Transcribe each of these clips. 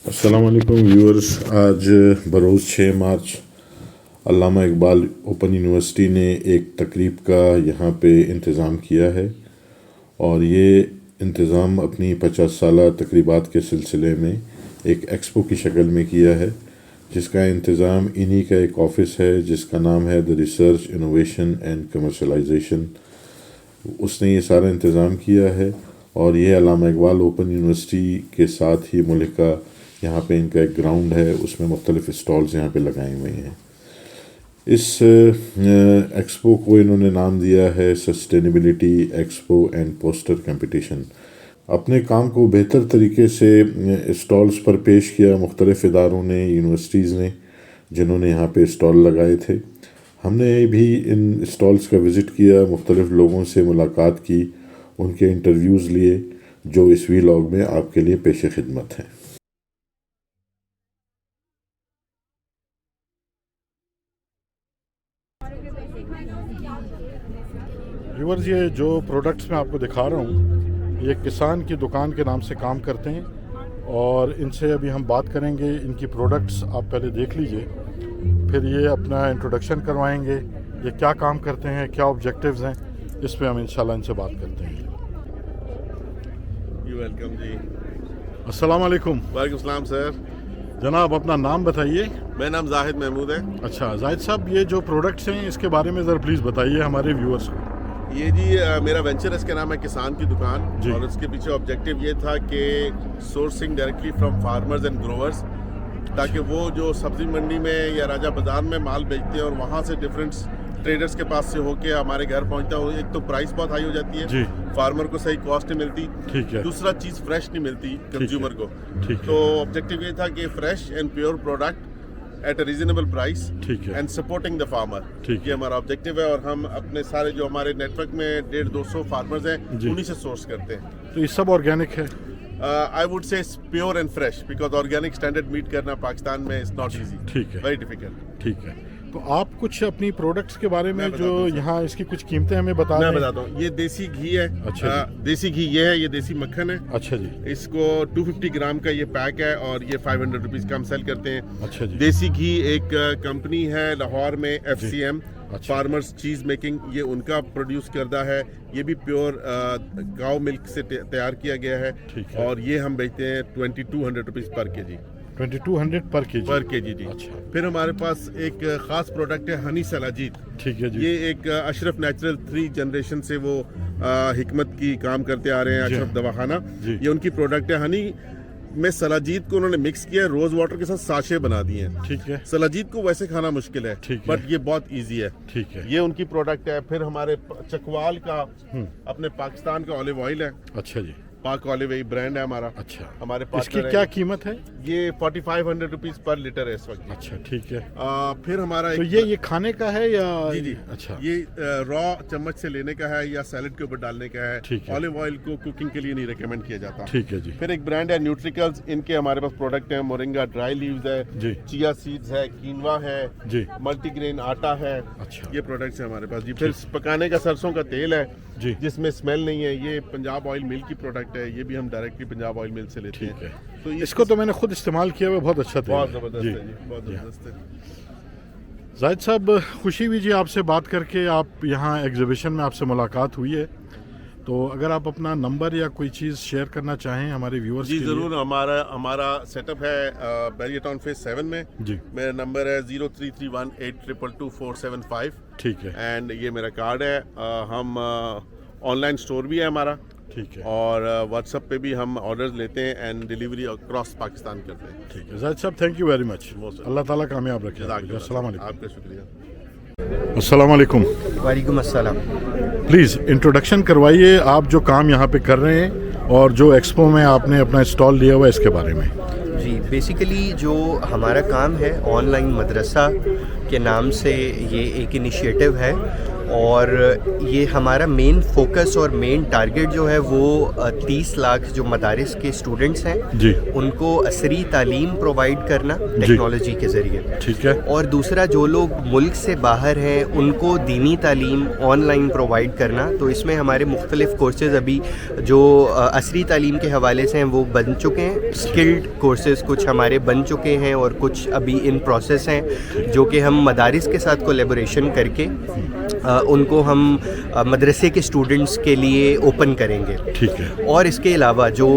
السلام علیکم ویورز. آج بروز 6 مارچ علامہ اقبال اوپن یونیورسٹی نے ایک تقریب کا یہاں پہ انتظام کیا ہے، اور یہ انتظام اپنی 50 سالہ تقریبات کے سلسلے میں ایک ایکسپو کی شکل میں کیا ہے، جس کا انتظام انہی کا ایک آفس ہے جس کا نام ہے the research innovation and commercialisation. اس نے یہ سارا انتظام کیا ہے، اور یہ علامہ اقبال اوپن یونیورسٹی کے ساتھ ہی ملک کا یہاں پہ ان کا ایک گراؤنڈ ہے، اس میں مختلف اسٹالز یہاں پہ لگائے ہوئے ہیں. اس ایکسپو کو انہوں نے نام دیا ہے sustainability expo and poster competition. اپنے کام کو بہتر طریقے سے اسٹالز پر پیش کیا مختلف اداروں نے، یونیورسٹیز نے، جنہوں نے یہاں پہ اسٹال لگائے تھے. ہم نے بھی ان اسٹالز کا وزٹ کیا، مختلف لوگوں سے ملاقات کی، ان کے انٹرویوز لیے، جو اس ویلاگ میں آپ کے لیے پیش خدمت ہیں. ویورز، یہ جو پروڈکٹس میں آپ کو دکھا رہا ہوں، یہ کسان کی دکان کے نام سے کام کرتے ہیں، اور ان سے ابھی ہم بات کریں گے. ان کی پروڈکٹس آپ پہلے دیکھ لیجئے، پھر یہ اپنا انٹروڈکشن کروائیں گے، یہ کیا کام کرتے ہیں، کیا آبجیکٹیوز ہیں، اس پہ ہم انشاءاللہ ان سے بات کرتے ہیں. ویلکم جی. السلام علیکم. وعلیکم السلام سر. جناب اپنا نام بتائیے. میرا نام زاہد محمود ہے. اچھا زاہد صاحب، یہ جو پروڈکٹس ہیں اس کے بارے میں ذرا پلیز بتائیے ہمارے ویورز کو. یہ جی میرا وینچر، اس کا نام ہے کسان کی دکان، جی. اور اس کے پیچھے آبجیکٹیو یہ تھا کہ sourcing directly from farmers and growers, تاکہ وہ جو سبزی منڈی میں یا راجہ بازار میں مال بیچتے ہیں اور وہاں سے ڈفرینٹ ٹریڈرز کے پاس سے ہو کے ہمارے گھر پہنچتا ہے، ایک تو پرائس بہت ہائی ہو جاتی ہے، جی. فارمر کو صحیح کاسٹ نہیں ملتی، ٹھیک ہے. دوسرا چیز فریش نہیں ملتی کنزیومر کو. ٹھیک ہے. تو آبجیکٹیو یہ تھا کہ fresh and pure product at a reasonable price ٹھیک ہے. And supporting the farmer. ٹھیک یہ ہمارا آبجیکٹیو ہے، اور ہم اپنے سارے جو ہمارے نیٹ ورک میں 150-200 فارمرز ہیں، جی. انہی سے سورس کرتے ہیں. تو یہ سب آرگینک ہے؟ آئی ووڈ سے pure and fresh, because organic standard meet کرنا پاکستان میں از ناٹ ایزی، ٹھیک ہے. Very difficult. ٹھیک ہے. تو آپ کچھ اپنی پروڈکٹس کے بارے میں میں جو بتاتا ہوں. یہاں اس کی کچھ قیمتیں ہمیں بتا میں دیں. بتاتا ہوں. یہ دیسی گھی ہے. اچھا. دیسی گھی یہ ہے، یہ دیسی مکھن ہے. اچھا جی. اس کو 250 گرام کا یہ پیک ہے، اور یہ 500 روپیز کا ہم سیل کرتے ہیں. اچھا جی. دیسی گھی ایک کمپنی ہے لاہور میں، FCM اچھا. فارمرز چیز میکنگ، یہ ان کا پروڈیوس کردہ ہے. یہ بھی پیور کاؤ ملک سے تیار کیا گیا ہے. ٹھیک ہے. اور یہ ہم بیچتے ہیں 2200 روپیز پر کے جی. 2200 پر کے جی. پر کے جی. اچھا. پھر ہمارے پاس ایک خاص پروڈکٹ ہے ہنی سلاجید. ٹھیک ہے جی. یہ ایک اشرف نیچرل 3 جنریشن سے وہ حکمت کی کام کرتے آ رہے ہیں، اشرف دواخانہ. یہ ان کی پروڈکٹ ہے. ہنی میں سلاجید کو انہوں نے مکس کیا ہے، روز واٹر کے ساتھ ساشے بنا دیے ہیں. ٹھیک ہے. سلاجید کو ویسے کھانا مشکل ہے، بٹ یہ بہت ایزی ہے. ٹھیک ہے. یہ ان کی پروڈکٹ ہے. پھر ہمارے چکوال کا اپنے پاکستان کا آلیو آئل ہے. اچھا جی. پاک آلیو آئل برانڈ ہے ہمارا. اچھا. ہمارے اس کی کیا قیمت ہے؟ یہ 4500 روپیز پر لیٹر ہے اس وقت. اچھا. ٹھیک ہے. پھر ہمارا تو یہ کھانے کا ہے یا؟ جی. اچھا. یہ را چمچ سے لینے کا ہے یا سیلڈ کے اوپر ڈالنے کا ہے. آلیو آئل کو کوکنگ کے لیے نہیں ریکمینڈ کیا جاتا. ٹھیک ہے جی. پھر ایک برانڈ ہے نیوٹریکلز، ان کے ہمارے پاس پروڈکٹ ہیں. مورنگا ڈرائی لیوز ہے جی. چیا سیڈز ہے، کینوا ہے جی. ملٹی گرین آٹا ہے. اچھا. یہ پروڈکٹس ہیں ہمارے پاس جی. پھر پکانے کا سرسوں کا تیل ہے جی، جس میں اسمیل نہیں ہے. یہ پنجاب آئل مل کی پروڈکٹ ہے. یہ بھی ہم ڈائریکٹلی پنجاب آئل مل سے لیتے ہیں. ٹھیک ہے. تو اس کو تو میں نے خود استعمال کیا ہوا، بہت اچھا تیل بہت ہے. زبردست جی. ہے جی، بہت زبردست ہے. زاہد صاحب، خوشی ہوئی جی آپ سے بات کر کے. آپ یہاں ایگزیبیشن میں آپ سے ملاقات ہوئی ہے، تو اگر آپ اپنا نمبر یا کوئی چیز شیئر کرنا چاہیں ہمارے ویورز جی کے لیے. ضرور. ہمارا سیٹ اپ ہے بیریئر ٹاؤن فیز 7 میں. جی. میرا نمبر ہے 033182222475. ٹھیک ہے. اینڈ یہ میرا کارڈ ہے. ہم آن لائن اسٹور بھی ہے ہمارا. ٹھیک ہے. اور واٹس ایپ پہ بھی ہم آرڈرز لیتے ہیں اینڈ ڈیلیوری اکراس پاکستان کرتے ہیں. ٹھیک ہے. زاہد صاحب، تھینک یو ویری مچ. اللہ تعالیٰ کامیاب رکھے. السلام علیکم. آپ کا شکریہ. السلام علیکم. وعلیکم السلام. پلیز انٹروڈکشن کروائیے، آپ جو کام یہاں پہ کر رہے ہیں اور جو ایکسپو میں آپ نے اپنا اسٹال لیا ہوا ہے اس کے بارے میں. جی، بیسیکلی جو ہمارا کام ہے آن لائن مدرسہ کے نام سے، یہ ایک انیشیٹو ہے اور یہ ہمارا مین فوکس اور مین ٹارگیٹ جو ہے وہ 30 لاکھ جو مدارس کے اسٹوڈنٹس ہیں جی ان کو عصری تعلیم پرووائڈ کرنا ٹیکنالوجی کے ذریعے. ٹھیک ہے. اور دوسرا جو لوگ ملک سے باہر ہیں ان کو دینی تعلیم آن لائن پرووائڈ کرنا. تو اس میں ہمارے مختلف کورسز ابھی جو عصری تعلیم کے حوالے سے ہیں وہ بن چکے ہیں. اسکلڈ کورسز کچھ ہمارے بن چکے ہیں اور کچھ ابھی ان پروسیس ہیں جو کہ ہم مدارس کے ساتھ کولیبوریشن کر کے ان کو ہم مدرسے کے اسٹوڈنٹس کے لیے اوپن کریں گے. ٹھیک ہے. اور اس کے علاوہ جو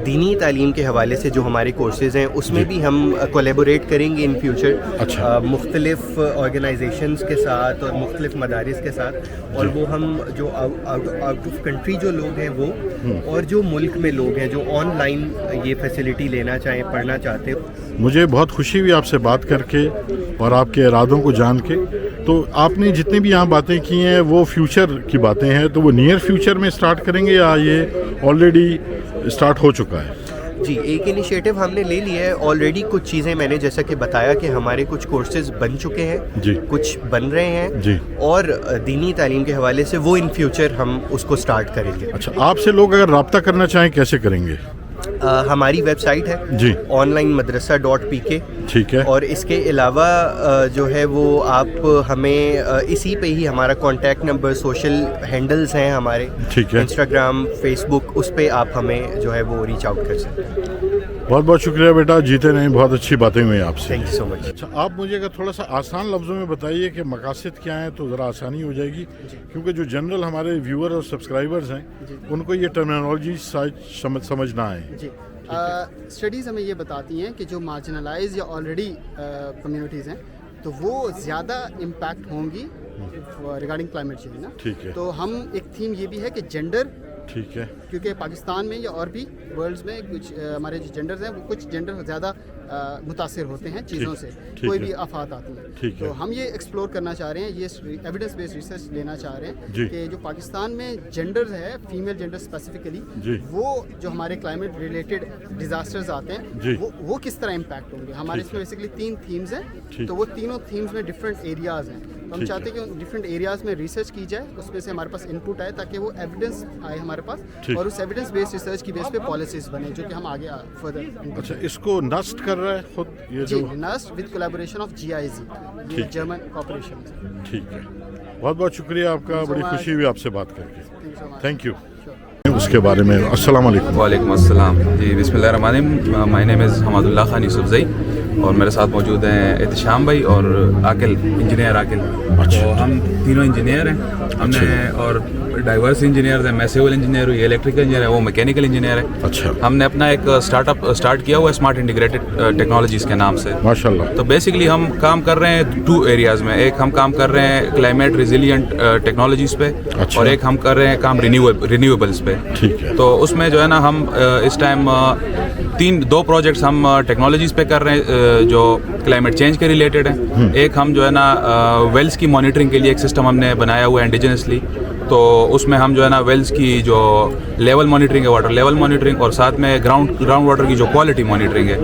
دینی تعلیم کے حوالے سے جو ہمارے کورسز ہیں اس میں بھی ہم کولیبوریٹ کریں گے ان فیوچر. اچھا. مختلف آرگنائزیشنس کے ساتھ اور مختلف مدارس کے ساتھ. اور وہ ہم جو آؤٹ آف کنٹری جو لوگ ہیں وہ اور جو ملک میں لوگ ہیں جو آن لائن یہ فیسلٹی لینا چاہیں پڑھنا چاہتے ہو. مجھے بہت خوشی ہوئی آپ سے بات کر کے اور آپ کے ارادوں کو جان کے. تو آپ نے جتنی بھی یہاں باتیں کی ہیں وہ فیوچر کی باتیں ہیں, تو وہ نیئر فیوچر میں اسٹارٹ کریں گے یا یہ آلریڈی اسٹارٹ ہو چکا ہے؟ جی, ایک انیشیٹو ہم نے لے لیا ہے آلریڈی. کچھ چیزیں میں نے جیسا کہ بتایا کہ ہمارے کچھ کورسز بن چکے ہیں, جی کچھ بن رہے ہیں, جی, اور دینی تعلیم کے حوالے سے وہ ان فیوچر ہم اس کو سٹارٹ کریں گے. اچھا, آپ سے لوگ اگر رابطہ کرنا چاہیں کیسے کریں گے؟ ہماری ویب سائٹ ہے جی onlinemedresa.pk. ٹھیک ہے. اور اس کے علاوہ جو ہے وہ آپ ہمیں اسی پہ ہی ہمارا کانٹیکٹ نمبر, سوشل ہینڈلز ہیں ہمارے, ٹھیک ہے, انسٹاگرام, فیس بک, اس پہ آپ ہمیں جو ہے وہ ریچ آؤٹ کر سکتے ہیں. بہت بہت شکریہ بیٹا, جیتے رہیں, بہت اچھی باتیں ہوئی آپ سے. تھینک یو سو مچ. اچھا, آپ مجھے اگر تھوڑا سا آسان لفظوں میں بتائیے کہ مقاصد کیا ہیں تو ذرا آسانی ہو جائے گی, کیونکہ جو جنرل ہمارے ویور اور سبسکرائبرز ہیں ان کو یہ ٹرمینالوجی سمجھ نہ آئے. جی, اسٹڈیز ہمیں یہ بتاتی ہیں کہ جو مارجنلائز یا آلریڈی کمیونٹیز ہیں تو وہ زیادہ امپیکٹ ہوں گی ریگارڈنگ کلائمیٹ چینج نا. ٹھیک ہے. تو ہم ایک تھیم یہ بھی ہے کہ جینڈر, ٹھیک ہے, کیونکہ پاکستان میں یا اور بھی ورلڈز میں کچھ ہمارے جو جینڈرز ہیں وہ کچھ جینڈر زیادہ متاثر ہوتے ہیں چیزوں سے, کوئی بھی آفات آتی ہیں. تو ہم یہ ایکسپلور کرنا چاہ رہے ہیں, یہ ایویڈنس بیسڈ ریسرچ لینا چاہ رہے ہیں کہ جو پاکستان میں جینڈرز ہے, فیمیل جینڈر اسپیسیفکلی, وہ جو ہمارے کلائمیٹ ریلیٹڈ ڈیزاسٹرز آتے ہیں وہ کس طرح امپیکٹ ہوں گے. ہمارے اس میں بیسیکلی 3 تھیمز ہیں, تو وہ تینوں تھیمز میں ڈفرینٹ ایریاز ہیں. تو ہم چاہتے ہیں کہ ڈفرینٹ ایریاز میں ریسرچ کی جائے, اس میں سے ہمارے پاس ان پٹ آئے تاکہ وہ ایویڈنس آئے ہمارے پاس, اور اس ایویڈنس بیسڈ ریسرچ کی بیس پہ پالیسیز بنے جو کہ ہم آگے فردر. اچھا, اس کو نسٹ کر رہا ہے خود یہ جی, نسٹ وتھ کولیبوریشن آف GIZ, یہ جرمن کارپوریشن. ٹھیک ہے, بہت بہت شکریہ آپ کا, بڑی خوشی ہوئی آپ سے بات کر کے. Thank you. اس کے بارے میں السلام علیکم. وعلیکم السلام. جی, بسم اللہ الرحمن الرحیم. مائی نیم از حماد اللہ خان یوسف زئی, اور میرے ساتھ موجود ہیں احتشام بھائی اور عاقل, انجینئر عاقل. تو ہم تینوں انجینئر ہیں. ہم نے اور ڈائیورس انجینئر ہیں, میں سول انجینئر ہوں, یہ الیکٹریکل انجینئر ہے, وہ میکینیکل انجینئر ہے. اچھا. ہم نے اپنا ایک اسٹارٹ کیا ہوا ہے اسمارٹ انٹیگریٹڈ ٹیکنالوجیز کے نام سے. ماشاء اللہ. تو بیسکلی ہم کام کر رہے ہیں 2 ایریاز میں. ایک ہم کام کر رہے ہیں کلائمیٹ ریزیلینٹ ٹیکنالوجیز پہ, اور ایک ہم کر رہے ہیں کام رینیویبلس پہ. ٹھیک ہے. تو اس میں جو ہے نا ہم اس ٹائم 2 پروجیکٹس ہم ٹیکنالوجیز پہ کر رہے ہیں جو کلائمیٹ چینج کے ریلیٹڈ ہیں. ایک ہم جو ہے نا ویلز کی مانیٹرنگ کے لیے ایک سسٹم ہم نے بنایا ہوا ہے انڈیجنسلی. تو اس میں ہم جو ہے نا ویلز کی جو لیول مانیٹرنگ ہے, واٹر لیول مانیٹرنگ, اور ساتھ میں گراؤنڈ واٹر کی جو کوالٹی مانیٹرنگ ہے,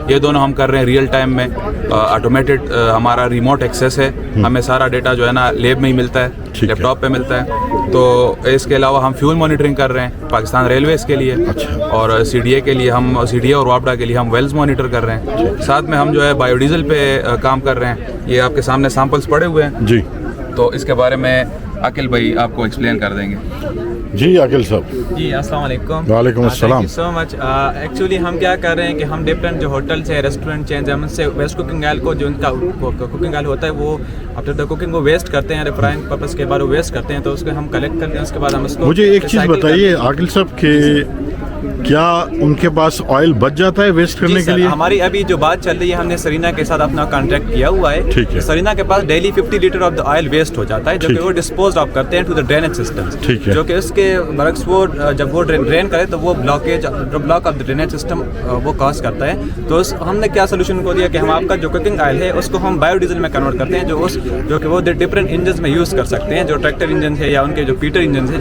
یہ دونوں ہم کر رہے ہیں ریئل ٹائم میں. آٹومیٹڈ ہمارا ریموٹ ایکسیس ہے, ہمیں سارا ڈیٹا جو ہے نا لیب میں ہی ملتا ہے, لیپ ٹاپ پہ ملتا ہے. تو اس کے علاوہ ہم فیول مانیٹرنگ کر رہے ہیں پاکستان ریلویز کے لیے, اور CDA کے لیے ہم CDA اور واپڈا کے لیے ہم ویلز مانیٹر کر رہے ہیں. ساتھ میں ہم جو ہے بایو ڈیزل پہ کام کر رہے ہیں. یہ آپ کے سامنے سیمپلس پڑے ہوئے ہیں. جی, تو اس کے بارے میں عاقل بھائی آپ کو ایکسپلین کر دیں گے. جی عاقل صاحب. جی, السلام علیکم. وعلیکم السلام. Thank you so much. Actually ہم کیا کر رہے ہیں کہ ہم ڈفرینٹ جو ہوٹلس ہیں, ریسٹورینٹ چینز ہیں, ان سے ویسٹ کوکنگ آئل کو, جو ان کا کوکنگ آئل ہوتا ہے وہ آفٹر دا کوکنگ وہ ویسٹ کرتے ہیں, ریفرائنگ پرپز کے بعد وہ ویسٹ کرتے ہیں. تو اس کو ہم کلیکٹ کرتے ہیں, اس کے بعد ہم اس کو. مجھے ایک چیز بتائیے عاقل صاحب کہ کیا ان کے پاس آئل بچ جاتا ہے ویسٹ کرنے کے لیے؟ ہماری ابھی جو بات چل رہی ہے, ہم نے سرینا کے ساتھ اپنا کانٹریکٹ کیا ہوا ہے. ٹھیک ہے. سرینا کے پاس daily 50 litre of the oil waste ہو جاتا ہے, جو کہ وہ ڈسپوز آف کرتے ہیں ٹو دا ڈرینیج سسٹم, جو کہ اس کے برعکس وہ جب وہ ڈرین کرے تو وہ blockage block of drainage system وہ کاز کرتا ہے. تو ہم نے کیا سولوشن کو دیا کہ ہم آپ کا جو کوکنگ آئل ہے اس کو ہم بایو ڈیزل میں کنورٹ کرتے ہیں, جو کہ وہ ڈفرینٹ انجنس میں یوز کر سکتے ہیں, جو ٹریکٹر انجن ہے یا ان کے جو پیٹر انجن ہے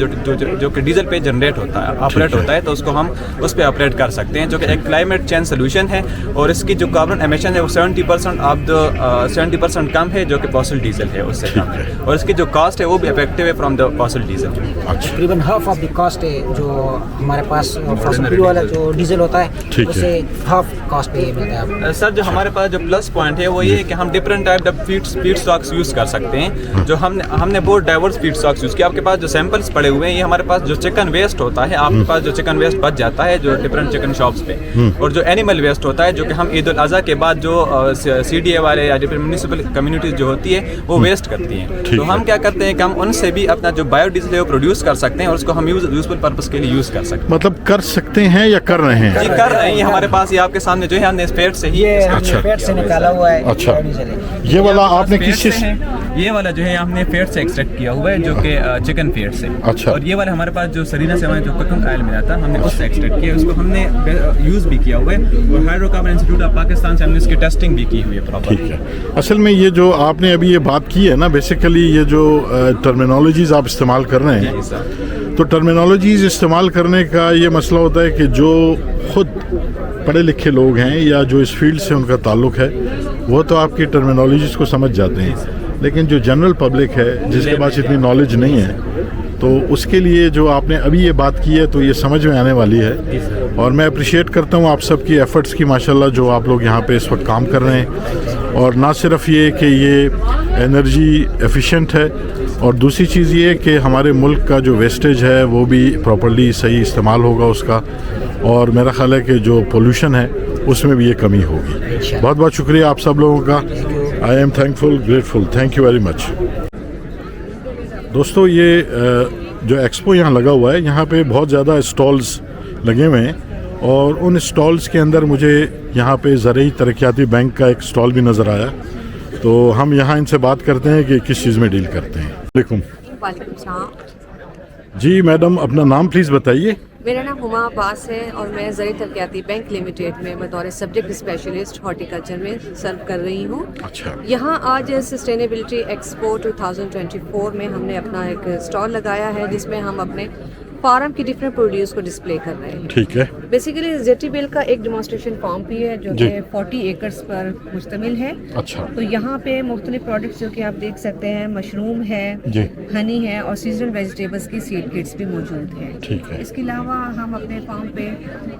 جو کہ ڈیزل پہ جنریٹ ہوتا ہے, آپریٹ ہوتا ہے, تو اس کو ہم اس پہ آپریٹ کر سکتے ہیں, جو کہ ایک کلائمیٹ چینج سولوشن ہے. اور اس کی جو کاربن ایمیشن ہے وہ 70% آف دا 70% کم ہے جو کہ فاسل ڈیزل ہے اس سے کم ہے, اور اس کی جو کاسٹ ہے وہ بھی افیکٹو ہے فرام دا فاسل ڈیزل. تقریباً ہاف آف دی کاسٹ ہے جو ہمارے پاس فاسل فیول والا جو ڈیزل ہوتا ہے اس سے ہاف کاسٹ پہ ملتا ہے. سر جو ہمارے پاس جو پلس پوائنٹ ہے وہ یہ ہے کہ ہم different type of feed stocks use کر سکتے ہیں. جو ہم نے بہت ڈائیورس فیڈ اسٹاکس یوز کیا. آپ کے پاس جو سیمپلس پڑے ہوئے ہیں یہ ہمارے پاس جو چکن ویسٹ ہوتا ہے, آپ کے پاس جو چکن ویسٹ بچ جاتا ہے جو ڈفرینٹ چکن شاپس پہ, اور جو اینیمل ویسٹ ہوتا ہے جو کہ ہم عید الاضحیٰ کے بعد جو سی ڈی اے والے یا ڈفرینٹ میونسپل کمیونٹیز جو ہوتی ہے وہ ویسٹ کرتی ہیں. تو ہم کیا کرتے ہیں کہ ہم ان سے بھی اپنا جو بایو ڈیزل ہے وہ پروڈیوس کر سکتے ہیں اور اس کو ہم یوزفل پرپز کے لیے یوز کر سکتے ہیں. مطلب کر سکتے ہیں یا کر رہے ہیں؟ جی کر رہے ہیں. ہمارے پاس یہ آپ کے سامنے جو ہے ہم نے پیٹ سے ہی پیٹ سے نکالا ہوا ہے. اچھا, یہ والا آپ نے کس چیز؟ یہ والا جو ہے ہم نے فیٹ سے ایکسٹریکٹ کیا ہوا ہے جو کہ چکن فیٹ سے. اچھا. اور یہ والا ہمارے پاس جو سرینا سے ہمیں جو کوکنگ آئل ملا تھا ہم نے اس سے ایکسٹریکٹ کیا, اس کو ہم نے یوز بھی کیا ہوا ہے, اور hydro carbon institute of Pakistan سے ہم نے اس کی ٹیسٹنگ بھی کی ہوئی ہے پراپر. ٹھیک ہے. اصل میں یہ جو آپ نے ابھی یہ بات کی ہے نا, بیسیکلی یہ جو ٹرمینالوجیز آپ استعمال کر رہے ہیں, تو ٹرمینالوجیز استعمال کرنے کا یہ مسئلہ ہوتا ہے کہ جو خود پڑھے لکھے لوگ ہیں یا جو اس فیلڈ سے ان کا تعلق ہے وہ تو آپ کی ٹرمینالوجیز کو سمجھ جاتے ہیں, لیکن جو جنرل پبلک ہے جس کے پاس اتنی نالج نہیں ہے تو اس کے لیے جو آپ نے ابھی یہ بات کی ہے تو یہ سمجھ میں آنے والی ہے. اور میں اپریشیٹ کرتا ہوں آپ سب کی ایفرٹس کی, ماشاءاللہ, جو آپ لوگ یہاں پہ اس وقت کام کر رہے ہیں. اور نہ صرف یہ کہ یہ انرجی ایفیشینٹ ہے, اور دوسری چیز یہ کہ ہمارے ملک کا جو ویسٹیج ہے وہ بھی پراپرلی صحیح استعمال ہوگا اس کا, اور میرا خیال ہے کہ جو پولوشن ہے اس میں بھی یہ کمی ہوگی. بہت بہت شکریہ آپ سب لوگوں کا. I am thankful, grateful. Thank you very much. دوستو, یہ جو ایکسپو یہاں لگا ہوا ہے, یہاں پہ بہت زیادہ اسٹالز لگے ہوئے ہیں, اور ان اسٹالز کے اندر مجھے یہاں پہ زرعی ترقیاتی بینک کا ایک اسٹال بھی نظر آیا, تو ہم یہاں ان سے بات کرتے ہیں کہ کس چیز میں ڈیل کرتے ہیں. وعلیکم السلام. جی میڈم, اپنا نام پلیز بتائیے. میرا نام ہما عباس ہے اور میں زرعی ترقیاتی بینک لمیٹیڈ میں بطور سبجیکٹ اسپیشلسٹ ہارٹیکلچر میں سرو کر رہی ہوں. اچھا. یہاں آج سسٹینیبلٹی ایکسپو 2024 میں ہم نے اپنا ایک اسٹال لگایا ہے جس میں ہم اپنے فارم کی ڈفرینٹ پروڈیوس کو ڈسپلے کر رہے ہیں. ٹھیک ہے. بیسیکلی زیٹی بیل کا ایک ڈیمانسٹریشن فارم بھی ہے جو کہ 40 ایکرز پر مشتمل ہے. اچھا. تو یہاں پہ مختلف پروڈکٹس جو کہ آپ دیکھ سکتے ہیں, مشروم ہے, جی, ہنی ہے, اور سیزنل ویجیٹیبلس کی سیڈ کٹس بھی موجود ہیں. ٹھیک ہے. اس کے علاوہ ہم اپنے فارم پہ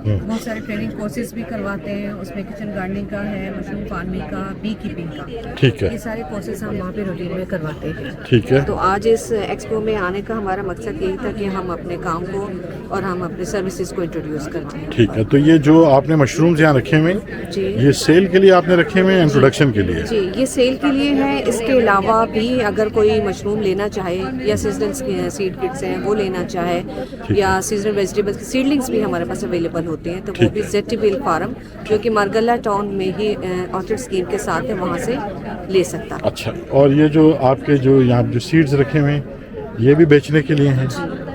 بہت سارے ٹریننگ کورسز بھی کرواتے ہیں. اس میں کچن گارڈننگ کا ہے, مشروم فارمنگ کا, بی کیپنگ کا. ٹھیک ہے. یہ سارے کورسز ہم وہاں پہ روٹین میں کرواتے ہیں. ٹھیک ہے. تو آج اس ایکسپو میں آنے کا ہمارا مقصد یہی تھا کہ ہم اپنے کام کو اور ہم اپنے سروسز کو انٹروڈیوس کرتے ہیں. ٹھیک ہے. تو یہ جو آپ نے مشرومز یہاں رکھے ہوئے ہیں, جی, یہ سیل کے لیے آپ نے رکھے ہوئے ہیں, انٹروڈکشن کے لیے؟ جی, یہ سیل کے لیے ہے. اس کے علاوہ بھی اگر کوئی مشروم لینا چاہے یا سیزنل سیڈ کٹس ہیں وہ لینا چاہے, یا سیزنل ویجیٹیبلس کی سیڈلنگس بھی ہمارے پاس اویلیبل ہوتے ہیں, تو وہ بھی زیٹی بیل فارم جو کہ مارگلہ ٹاؤن میں ہی آرچڈ اسکیم کے ساتھ ہے وہاں سے لے سکتا ہے. اچھا. اور یہ جو آپ کے جو یہاں جو سیڈز رکھے ہوئے ہیں یہ بھی بیچنے کے لیے ہیں؟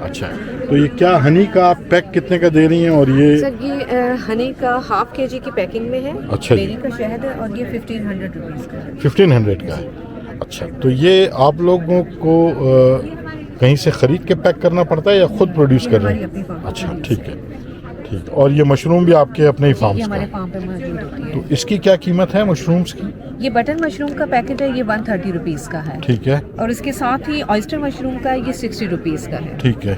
اچھا. تو یہ کیا ہنی کا آپ پیک کتنے کا دے رہی ہیں؟ اور یہ سر یہ ہنی کا 1/2 kg کی پیکنگ میں ہے. اچھا. ڈیری کا شہد ہے اور یہ 1500 روپیز کا ہے. 1500 کا ہے. اچھا. تو یہ آپ لوگوں کو کہیں سے خرید کے پیک کرنا پڑتا ہے یا خود پروڈیوس کر رہے ہیں؟ اچھا. ٹھیک ہے. ٹھیک. اور یہ مشروم بھی آپ کے اپنے ہی فارم یہ سے؟ ہمارے فارم پہ موجود ہوتی ہے. تو اس کی کیا قیمت ہے مشرومز کی؟ یہ بٹن مشروم کا پیکٹ ہے, یہ 130 روپیز کا ہے. ٹھیک ہے. اور اس کے ساتھ ہی آئسٹر مشروم کا یہ 60 روپیز کا ہے. ٹھیک ہے.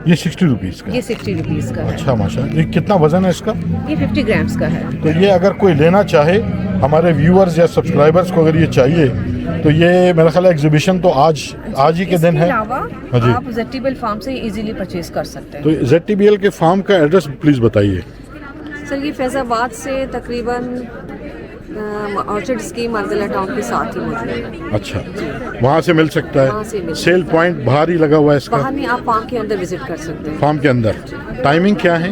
یہ 60 روپیز کا؟ یہ 60 روپیز کا ہے. اچھا. ماشاء اللہ. یہ کتنا وزن ہے اس کا؟ یہ 50 گرامز کا ہے. تو یہ اگر کوئی لینا چاہے, ہمارے ویورز یا سبسکرائبرز کو اگر یہ چاہیے, تو یہ میرا خیال ہے ایگزیبیشن تو آج ہی کے دن ہے. اس کے علاوہ آپ زیٹی بیل فارم سے ایزیلی پرچیز کر سکتے ہیں. تو زیٹی بیل کے فارم کا ایڈریس پلیز بتائیے. سر یہ فیض آباد سے تقریباً آرچڈ اسکیم مارگلہ ٹاؤن کے ساتھ ہی موجود ہے. اچھا. وہاں سے مل سکتا ہے. سیل پوائنٹ باہر ہی لگا ہوا ہے اس کا؟ باہر نہیں, آپ فارم کے اندر وزٹ کر سکتے ہیں. فارم کے اندر ٹائمنگ کیا ہے؟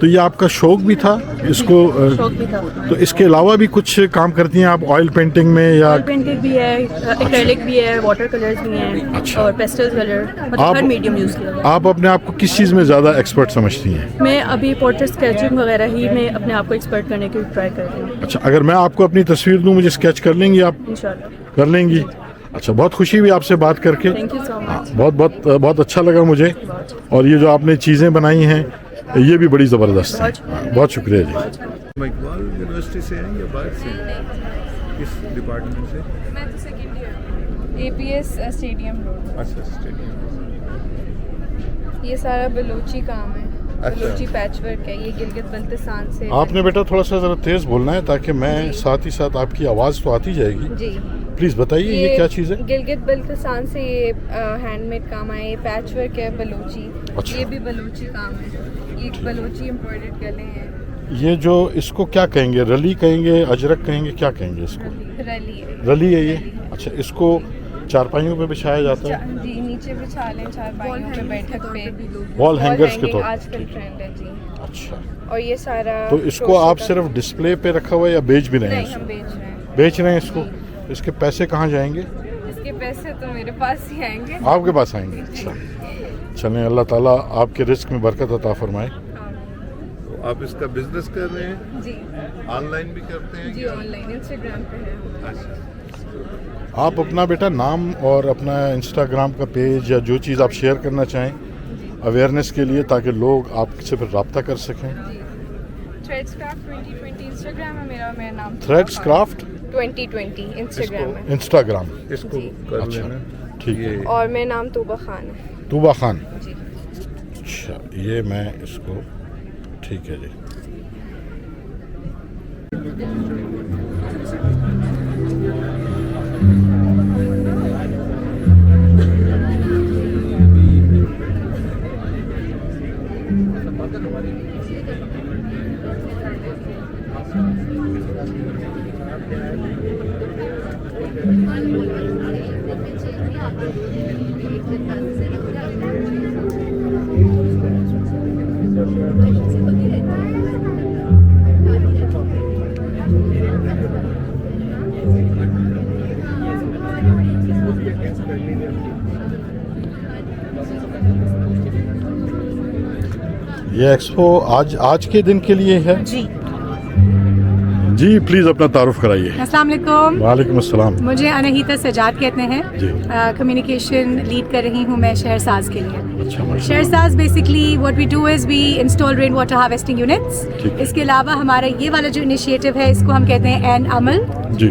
تو یہ آپ کا شوق بھی تھا اس کو شوق بھی تھا. تو اس کے علاوہ بھی کچھ کام کرتی ہیں آپ آئل پینٹنگ میں یا آئل پینٹنگ بھی ہے, ایکریلک بھی ہے, واٹر کلرز بھی ہیں اور پیسٹل کلر, مطلب ہر میڈیم یوز کیا. آپ اپنے آپ کو کس چیز میں زیادہ ایکسپرٹ سمجھتی ہیں؟ میں ابھی پورٹریٹ اسکیچنگ وغیرہ ہی میں اپنے آپ کو ایکسپرٹ کرنے کی ٹرائی کر رہی ہوں. اچھا, اگر میں آپ کو اپنی تصویر دوں مجھے اسکیچ کر لیں گی آپ؟ انشاءاللہ کر لیں گی. اچھا, بہت خوشی ہوئی آپ سے بات کر کے. تھینک یو سو مچ. بہت اچھا لگا مجھے, اور یہ جو آپ نے چیزیں بنائی ہیں یہ بھی بڑی زبردست ہے. بہت شکریہ جی. اقبال یونیورسٹی سے ہیں یا باہر سے ہیں؟ کس ڈپارٹمنٹ سے؟ میں تو سیکنڈ ایئر اے پی ایس اسٹیڈیم روڈ. اچھا, اسٹیڈیم. یہ سارا بلوچی کام ہے, بلوچی پیچ ورک ہے, یہ گلگت بلتستان سے. آپ نے بیٹا تھوڑا سا ذرا تیز بولنا ہے تاکہ میں ساتھ ہی ساتھ آپ کی آواز تو آتی جائے گی. جی پلیز بتائیے یہ کیا چیز ہے؟ گلگت بلتستان سے یہ ہینڈ میڈ کام ہے, یہ پیچ ورک ہے بلوچی. یہ بھی بلوچی کام ہے, یہ بلوچی امبرائڈرڈ گلے ہیں. یہ جو اس کو کیا کہیں گے, رلی کہیں گے, اجرک کہیں گے, کیا کہیں گے اس کو؟ رلی ہے یہ. اچھا, اس کو چارپائیوں پہ بچھایا جاتا ہے؟ جی, نیچے بچھا لیں چارپائیوں پہ بیٹھک پہ. وال ہینگرز کے طور پر آج کل ٹرینڈ ہے جی. اچھا, اور یہ سارا تو اس کو آپ صرف ڈسپلے پہ رکھا ہوا ہے یا بیچ بھی رہے ہیں؟ نہیں, ہم بیچ رہے ہیں. بیچ رہے ہیں اس کو. اس کے پیسے کہاں جائیں گے؟ اس کے پیسے تو میرے پاس ہی آئیں گے. آپ کے پاس آئیں گے. اچھا, چلیں اللہ تعالیٰ آپ کے رزق میں برکت عطا فرمائے. آپ اس کا بزنس کر رہے ہیں؟ جی. آن لائن بھی کرتے ہیں؟ جی, آن لائن انسٹاگرام پہ ہے. اچھا, آپ اپنا بیٹا نام اور اپنا انسٹاگرام کا پیج یا جو چیز آپ شیئر کرنا چاہیں اویئرنیس کے لیے, تاکہ لوگ آپ سے پھر رابطہ کر سکیں. تھریڈز کرافٹ 2020 انسٹاگرام ہے میرا نام. تھریڈز کرافٹ 2020 انسٹاگرام ہے. انسٹاگرام اس کو کر لینا. ٹھیک ہے. اور میرا نام توبہ خان ہے. توبہ خان. جی. اچھا, یہ میں اس کو, ٹھیک ہے جی. یہ ایکسپو آج کے دن کے لیے ہے؟ جی جی, پلیز اپنا تعارف کرائیے. السلام علیکم. وعلیکم السلام. مجھے انہیتا سجاد کہتے ہیں. جی. کمیونیکیشن لیڈ کر رہی ہوں میں شہر ساز کے لیے. اچھا, شہر ساز basically what we do is we install rain water harvesting units. اس کے علاوہ ہمارا یہ والا جو انیشیٹو ہے اس کو ہم کہتے ہیں این عمل,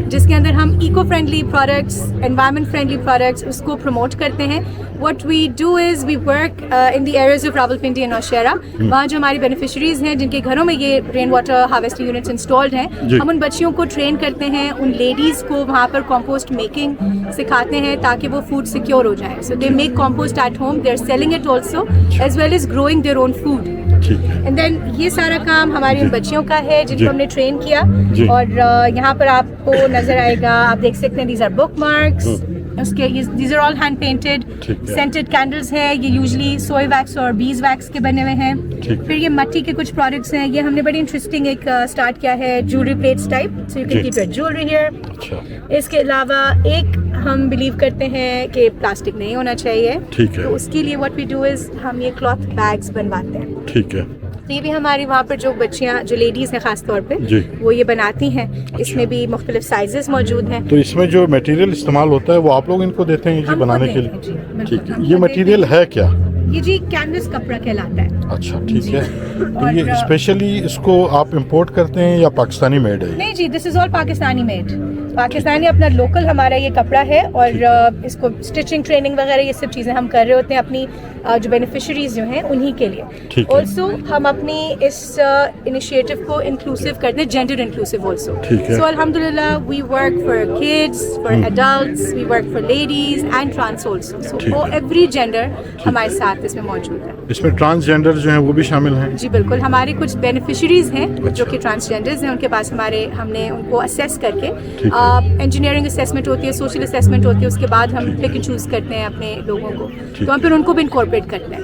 جس کے اندر ہم eco friendly products, environment friendly products اس کو پروموٹ کرتے ہیں. What we do is we work in the areas of Rawalpindi and Nowshera. وہاں جو ہماری بینیفیشریز ہیں جن کے گھروں میں یہ rain water harvesting units installed ہیں, ہم ان بچیوں کو ٹرین کرتے ہیں, ان لیڈیز کو وہاں پر کمپوسٹ میکنگ سکھاتے ہیں تاکہ وہ فوڈ سیکیور ہو جائے. So they make compost at home, they are selling it also as well as growing their own food. And then یہ سارا کام ہماری ان بچیوں کا ہے جن کو ہم نے ٹرین کیا. اور یہاں پر آپ کو نظر آئے گا, آپ دیکھ سکتے ہیں, دیز آر بک مارکس, اس کے these are all hand painted. Scented candles ہیں, یہ یوزلی سوئے ویکس اور بیز ویکس کے بنے ہوئے ہیں. پھر یہ مٹی کے کچھ پروڈکٹس ہیں, یہ ہم نے بڑی انٹرسٹنگ ایک اسٹارٹ کیا ہے, jewellery plates type, so you can keep your jewellery here. اس کے علاوہ ایک ہم بلیو کرتے ہیں کہ پلاسٹک نہیں ہونا چاہیے, تو اس کے لیے واٹ وی ڈو از ہم یہ کلاتھ بیگس بنواتے ہیں. ٹھیک ہے. تو یہ بھی ہماری وہاں پر جو بچیاں, جو لیڈیز ہیں خاص طور پہ, وہ یہ بناتی ہیں. اس میں بھی مختلف سائزز موجود ہیں. تو اس میں جو میٹیریل استعمال ہوتا ہے وہ آپ لوگ ان کو دیتے ہیں جی بنانے کے لیے؟ ٹھیک ہے. یہ میٹیریل ہے کیا؟ یہ جی کینوس کپڑا کہلاتا ہے. اچھا, ٹھیک ہے. تو یہ اسپیشلی اس کو آپ امپورٹ کرتے ہیں یا پاکستانی میڈ ہے؟ نہیں جی, دس از آل پاکستانی میڈ. پاکستانی اپنا لوکل ہمارا یہ کپڑا ہے, اور اس کو اسٹچنگ ٹریننگ وغیرہ یہ سب چیزیں ہم کر رہے ہوتے ہیں اپنی جو بینیفیشریز جو ہیں انہی کے لیے. آلسو ہم اپنی اس انیشیٹو کو انکلوسیو کرتے ہیں, جینڈر انکلوسیو آلسو. سو الحمد للہ we work for kids, for adults, we work for ladies and trans also. So every gender ہمارے ساتھ اس میں موجود ہے. اس میں ٹرانسجینڈر جو ہیں وہ بھی شامل ہیں؟ جی بالکل. ہمارے کچھ بینیفیشریز ہیں جو کہ ٹرانسجینڈرز ہیں, ان کے پاس ہم نے ان کو اسیس کر کے, انجینئرنگ اسیسمنٹ ہوتی ہے, سوشل اسیسمنٹ ہوتی ہے, اس کے بعد ہم پک اینڈ چوز کرتے ہیں اپنے لوگوں کو, تو ہم پھر ان کو بھی انکارپوریٹ کرتے ہیں.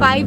5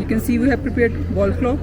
You can see we have prepared wall clock,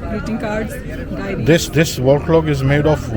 greeting cards, diaries. This wall clock is made of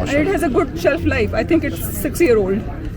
And it has a good shelf life. I think it's 6-year-old.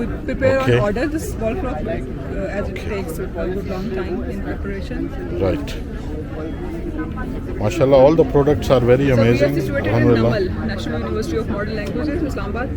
We prepare Okay. on order this wall clock, as it takes a good long time in preparation. Right. MashaAllah, all the products are very So we are amazing. situated in Alhamdulillah. NAML, National University of Modern Languages, Islamabad.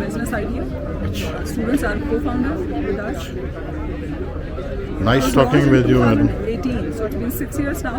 business idea. Students are co-founders with us. nice talking with you, madam. 18, so it's been 6 years now.